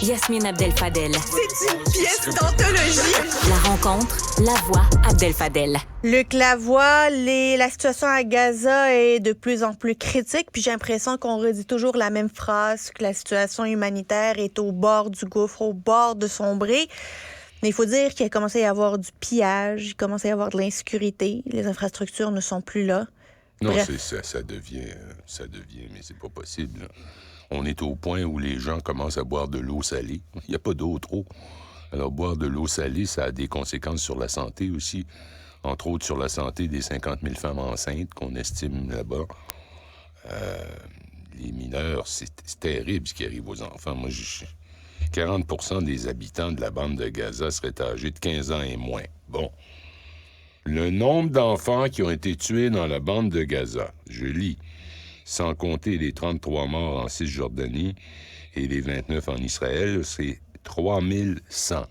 Yasmine Abdel-Fadel. C'est une pièce d'anthologie. La rencontre, la voix Abdel-Fadel. Luc Lavoie, la situation à Gaza est de plus en plus critique, puis j'ai l'impression qu'on redit toujours la même phrase, que la situation humanitaire est au bord du gouffre, au bord de sombrer. Mais il faut dire qu'il a commencé à y avoir du pillage, il commence à y avoir de l'insécurité, les infrastructures ne sont plus là. Non, Bref. ça devient, mais c'est pas possible, là. On est au point où les gens commencent à boire de l'eau salée. Il n'y a pas d'eau trop. Alors, boire de l'eau salée, ça a des conséquences sur la santé aussi. Entre autres, sur la santé des 50 000 femmes enceintes qu'on estime là-bas. Les mineurs, c'est terrible ce qui arrive aux enfants. Moi, 40% des habitants de la bande de Gaza seraient âgés de 15 ans et moins. Bon. Le nombre d'enfants qui ont été tués dans la bande de Gaza, je lis, sans compter les 33 morts en Cisjordanie et les 29 en Israël, c'est 3100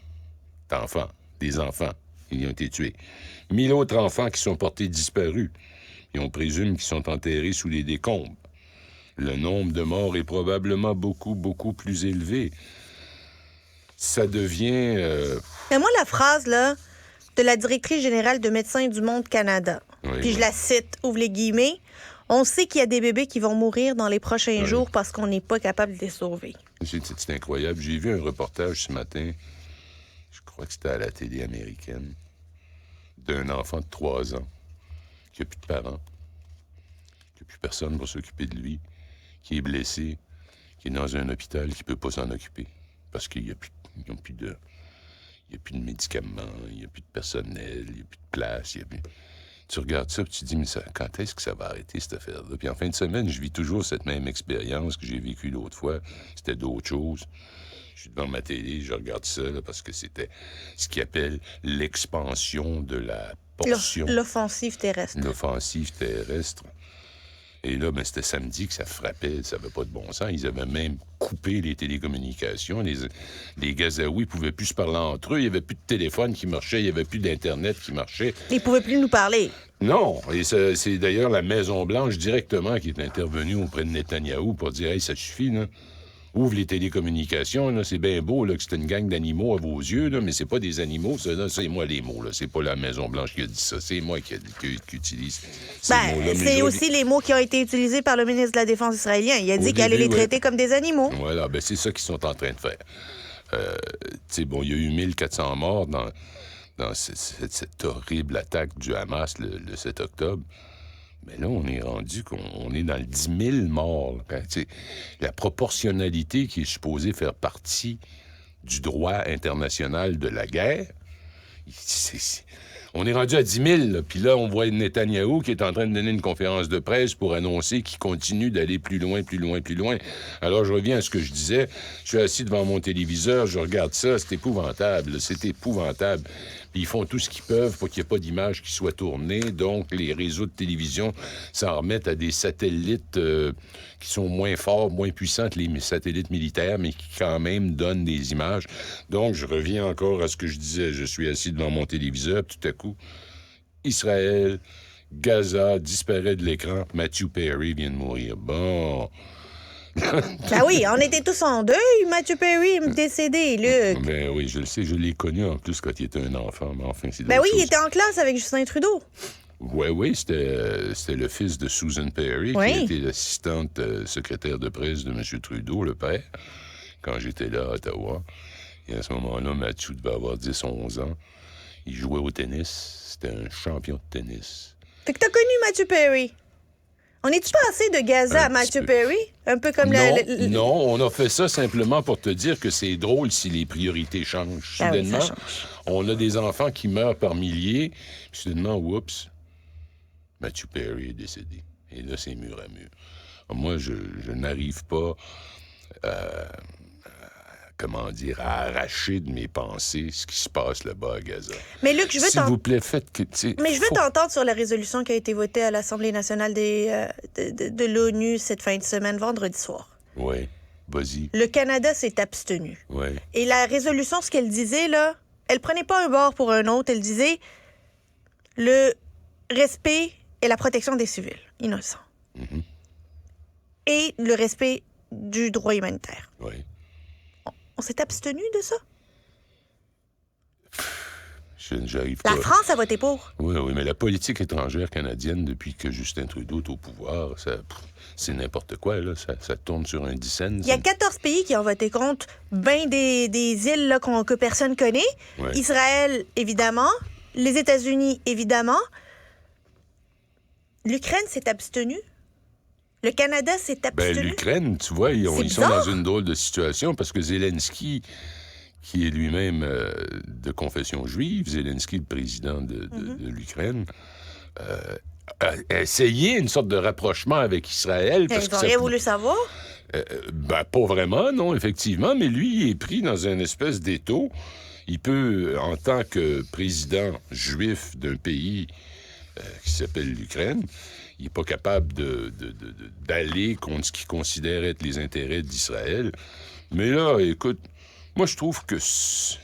enfants, des enfants qui ont été tués. 1000 autres enfants qui sont portés disparus et on présume qu'ils sont enterrés sous les décombres. Le nombre de morts est probablement beaucoup, beaucoup plus élevé. Ça devient... Mais moi, la phrase, là, de la directrice générale de Médecins du Monde Canada, puis je la cite, ouvre les guillemets, « On sait qu'il y a des bébés qui vont mourir dans les prochains jours parce qu'on n'est pas capable de les sauver. » C'est incroyable. J'ai vu un reportage ce matin, je crois que c'était à la télé américaine, d'un enfant de 3 ans qui n'a plus de parents, qui n'a plus personne pour s'occuper de lui, qui est blessé, qui est dans un hôpital qui ne peut pas s'en occuper parce qu'il n'y a plus de... Il n'y a plus de médicaments, il n'y a plus de personnel, il n'y a plus de place, il y a plus... Tu regardes ça et tu te dis, mais quand est-ce que ça va arrêter, cette affaire-là? Puis en fin de semaine, je vis toujours cette même expérience que j'ai vécue l'autre fois. C'était d'autres choses. Je suis devant ma télé, je regarde ça là, parce que c'était ce qu'ils appellent l'expansion de la portion. L'offensive terrestre. L'offensive terrestre. Et là, c'était samedi que ça frappait, ça n'avait pas de bon sens. Ils avaient même coupé les télécommunications. Les Gazaouis ne pouvaient plus se parler entre eux. Il n'y avait plus de téléphone qui marchait, il n'y avait plus d'Internet qui marchait. Ils ne pouvaient plus nous parler. Non. Et c'est d'ailleurs la Maison-Blanche directement qui est intervenue auprès de Netanyahou pour dire « Hey, ça suffit, là. Ouvre les télécommunications, là, c'est bien beau là, que c'est une gang d'animaux à vos yeux, là, mais c'est pas des animaux, ça, là, c'est moi les mots, là. C'est pas la Maison-Blanche qui a dit ça, c'est moi qui utilise ces mots-là. C'est aussi les mots qui ont été utilisés par le ministre de la Défense israélien. Il a dit qu'il allait les traiter comme des animaux. Voilà, c'est ça qu'ils sont en train de faire. Il y a eu 1400 morts dans cette horrible attaque du Hamas le 7 octobre. Mais là, on est rendu qu'on est dans le 10 000 morts. La proportionnalité qui est supposée faire partie du droit international de la guerre, on est rendu à 10 000. Là. Puis là, on voit Netanyahou qui est en train de donner une conférence de presse pour annoncer qu'il continue d'aller plus loin, plus loin, plus loin. Alors, je reviens à ce que je disais. Je suis assis devant mon téléviseur, je regarde ça, c'est épouvantable. C'est épouvantable. Puis ils font tout ce qu'ils peuvent pour qu'il n'y ait pas d'image qui soit tournée. Donc, les réseaux de télévision s'en remettent à des satellites qui sont moins forts, moins puissants que les satellites militaires, mais qui quand même donnent des images. Donc, je reviens encore à ce que je disais. Je suis assis devant mon téléviseur, tout à coup, Israël, Gaza disparaît de l'écran. Matthew Perry vient de mourir. Bon... Ben oui, on était tous en deuil. Matthew Perry est décédé, Luc. Ben oui, je le sais, je l'ai connu en plus quand il était un enfant, mais enfin, c'est Ben oui, il était en classe avec Justin Trudeau. Oui, c'était le fils de Susan Perry, qui était l'assistante secrétaire de presse de M. Trudeau, le père, quand j'étais là à Ottawa. Et à ce moment-là, Matthew devait avoir 10-11 ans. Il jouait au tennis. C'était un champion de tennis. Fait que t'as connu Matthew Perry? On est-tu passé de Gaza à Matthew Perry? Un peu comme Non, on a fait ça simplement pour te dire que c'est drôle si les priorités changent. Soudainement, on a des enfants qui meurent par milliers. Puis soudainement, oups, Matthew Perry est décédé. Et là, c'est mur à mur. Moi, je n'arrive pas à arracher de mes pensées ce qui se passe là-bas à Gaza. Mais Luc, je veux s'il vous plaît, faites que... Mais je veux t'entendre sur la résolution qui a été votée à l'Assemblée nationale de l'ONU cette fin de semaine, vendredi soir. Oui, vas-y. Le Canada s'est abstenu. Oui. Et la résolution, ce qu'elle disait, là, elle prenait pas un bord pour un autre. Elle disait le respect et la protection des civils innocents. Et le respect du droit humanitaire. Oui. On s'est abstenu de ça? J'arrive La pas. France a voté pour. Oui, mais la politique étrangère canadienne, depuis que Justin Trudeau est au pouvoir, c'est n'importe quoi, là. Ça tourne sur un dixaine. Il y a 14 pays qui ont voté contre, des îles là, que personne connaît. Ouais. Israël, évidemment. Les États-Unis, évidemment. L'Ukraine s'est abstenue. Le Canada s'est abstenu. L'Ukraine, tu vois, ils sont bizarre. dans une drôle de situation parce que Zelensky, qui est lui-même de confession juive, Zelensky, le président de l'Ukraine, a essayé une sorte de rapprochement avec Israël. Parce Ils que n'ont ça rien pou- voulu savoir. Pas vraiment, non, effectivement, mais lui, il est pris dans une espèce d'étau. Il peut, en tant que président juif d'un pays qui s'appelle l'Ukraine, il n'est pas capable d'aller contre ce qu'il considère être les intérêts d'Israël. Mais là, écoute, moi, je trouve que c'est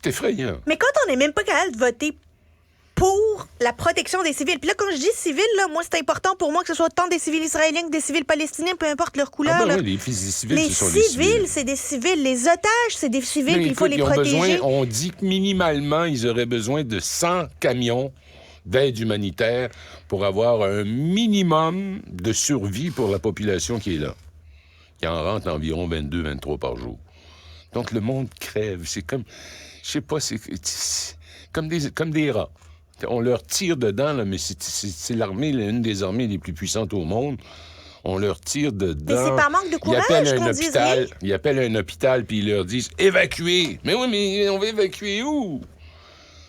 effrayant. Mais quand on n'est même pas capable de voter pour la protection des civils. Puis là, quand je dis civils, là, moi, c'est important pour moi que ce soit tant des civils israéliens que des civils palestiniens, peu importe leur couleur. là. Les civils, Les ce sont des civils, c'est des civils. Les otages, c'est des civils, puis il faut les protéger. On dit que minimalement, ils auraient besoin de 100 camions d'aide humanitaire pour avoir un minimum de survie pour la population qui est là. Qui en rentre environ 22-23 par jour. Donc, le monde crève. C'est comme... Je sais pas, c'est comme des rats. On leur tire dedans, là, mais c'est l'armée, une des armées les plus puissantes au monde. On leur tire dedans. Mais c'est par manque de courage qu'on dise rien. Ils appellent un hôpital, puis ils leur disent « Évacuez! » Mais oui, mais on va évacuer où?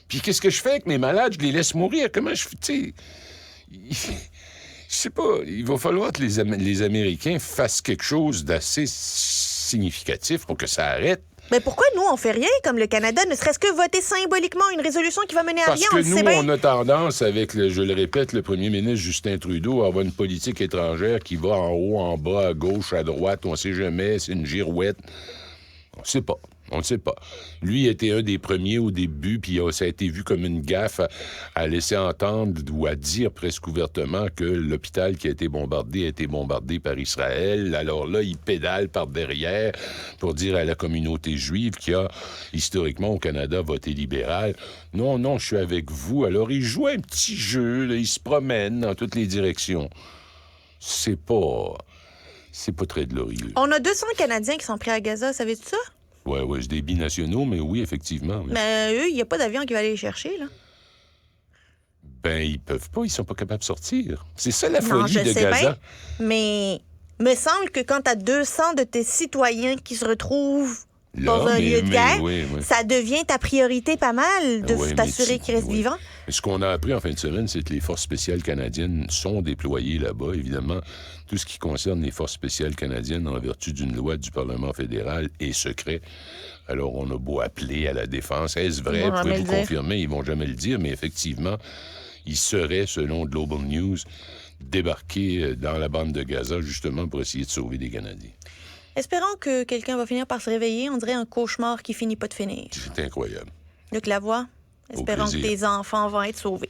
Puis qu'est-ce que je fais avec mes malades? Je les laisse mourir. Comment je fais? Tu sais... Je sais pas, il va falloir que les Américains fassent quelque chose d'assez significatif pour que ça arrête. Mais pourquoi nous, on fait rien comme le Canada, ne serait-ce que voter symboliquement une résolution qui va mener à Parce rien? que On le nous, sait bien. on a tendance, avec, je le répète, le premier ministre Justin Trudeau, à avoir une politique étrangère qui va en haut, en bas, à gauche, à droite, on sait jamais, c'est une girouette. On sait pas. On ne sait pas. Lui était un des premiers au début, puis ça a été vu comme une gaffe à laisser entendre ou à dire presque ouvertement que l'hôpital qui a été bombardé par Israël. Alors là, il pédale par derrière pour dire à la communauté juive qui a, historiquement, au Canada, voté libéral. Non, je suis avec vous. Alors, il joue un petit jeu, là, il se promène dans toutes les directions. C'est pas très glorieux. On a 200 Canadiens qui sont pris à Gaza, savais-tu ça? Ouais, c'est des binationaux, mais oui, effectivement. Oui. Mais eux, il n'y a pas d'avion qui va aller les chercher, là. Ils peuvent pas, ils sont pas capables de sortir. C'est ça la Non, folie je de sais Gaza. bien, mais me semble que quand tu as 200 de tes citoyens qui se retrouvent dans un lieu de guerre, oui. ça devient ta priorité pas mal de Oui, t'assurer qu'ils restent vivants. Mais ce qu'on a appris en fin de semaine, c'est que les forces spéciales canadiennes sont déployées là-bas. Évidemment, tout ce qui concerne les forces spéciales canadiennes, en vertu d'une loi du Parlement fédéral, est secret. Alors, on a beau appeler à la défense. Est-ce vrai? Pouvez-vous confirmer? Ils vont jamais le dire, mais effectivement, ils seraient, selon Global News, débarqués dans la bande de Gaza, justement, pour essayer de sauver des Canadiens. Espérons que quelqu'un va finir par se réveiller. On dirait un cauchemar qui finit pas de finir. C'est incroyable. Luc Lavoie, espérons que tes enfants vont être sauvés.